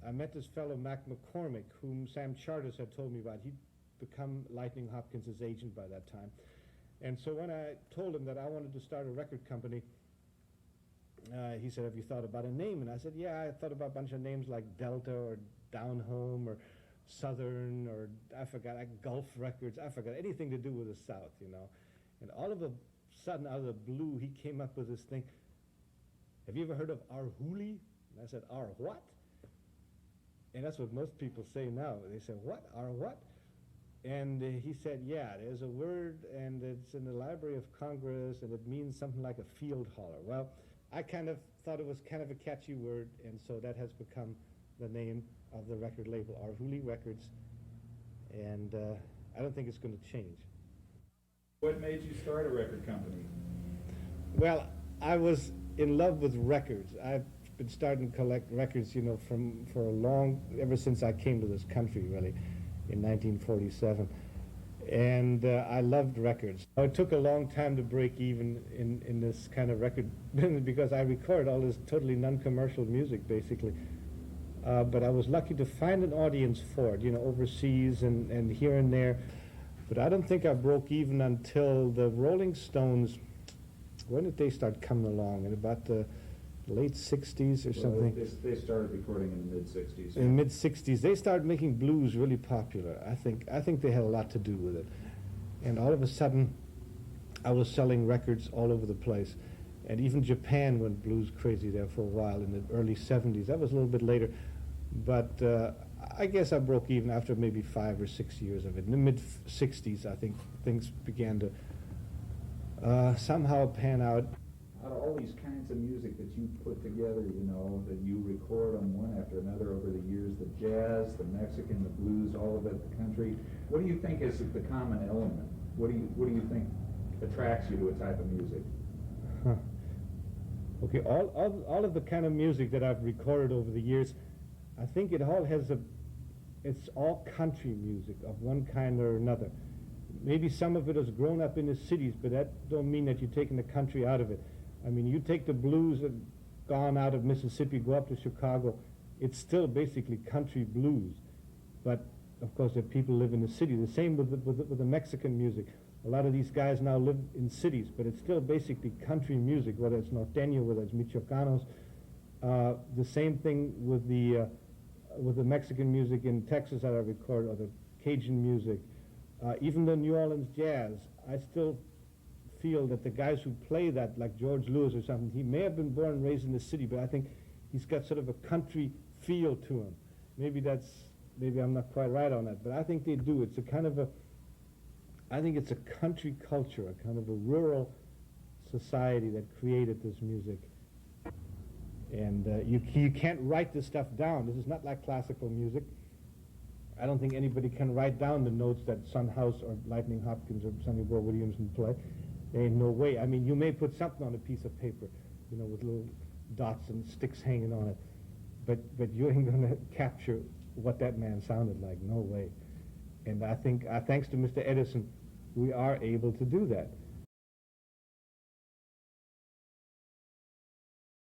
I met this fellow, Mac McCormick, whom Sam Charters had told me about. He'd become Lightning Hopkins' agent by that time. And so when I told him that I wanted to start a record company, he said, have you thought about a name? And I said, yeah, I thought about a bunch of names like Delta or Down Home or Southern or I forgot, like Gulf Records. I forgot anything to do with the South, you know. And all of a sudden, out of the blue, he came up with this thing. Have you ever heard of Arhoolie? And I said, Ar what? And that's what most people say now. They say, what? Ar what? And he said, yeah, there's a word, and it's in the Library of Congress, and it means something like a field holler. Well, I kind of thought it was kind of a catchy word, and so that has become the name of the record label, Arhoolie Records, and I don't think it's going to change. What made you start a record company? Well, I was in love with records. I've been starting to collect records, you know, ever since I came to this country, really, in 1947. And I loved records. It took a long time to break even in this kind of record business because I record all this totally non-commercial music, basically. But I was lucky to find an audience for it, you know, overseas and here and there. But I don't think I broke even until the Rolling Stones. When did they start coming along? In about the late 60s or something? They started recording in the mid-60s. In the mid-60s. They started making blues really popular. I think they had a lot to do with it. And all of a sudden, I was selling records all over the place. And even Japan went blues crazy there for a while in the early 70s. That was a little bit later. But I guess I broke even after maybe 5 or 6 years of it. In the mid-60s, I think things began to somehow pan out. Out of all these kinds of music that you put together, you know, that you record on one after another over the years, the jazz, the Mexican, the blues, all of it, the country, what do you think is the common element? What do you think attracts you to a type of music? Huh. Okay, all of the kind of music that I've recorded over the years, I think it all has it's all country music of one kind or another. Maybe some of it has grown up in the cities, but that don't mean that you're taking the country out of it. I mean, you take the blues that gone out of Mississippi, go up to Chicago, it's still basically country blues. But, of course, if people live in the city, the same with the Mexican music. A lot of these guys now live in cities, but it's still basically country music, whether it's Norteño, whether it's Michoacanos. The same thing with the Mexican music in Texas that I record, or the Cajun music. Even the New Orleans jazz, I still feel that the guys who play that, like George Lewis or something, he may have been born and raised in the city, but I think he's got sort of a country feel to him. Maybe I'm not quite right on that, but I think they do. It's a kind of I think it's a country culture, a kind of a rural society that created this music. And you can't write this stuff down. This is not like classical music. I don't think anybody can write down the notes that Son House or Lightning Hopkins or Sonny Boy Williamson play. There ain't no way. I mean, you may put something on a piece of paper, you know, with little dots and sticks hanging on it, but you ain't going to capture what that man sounded like. No way. And I think, thanks to Mr. Edison, we are able to do that.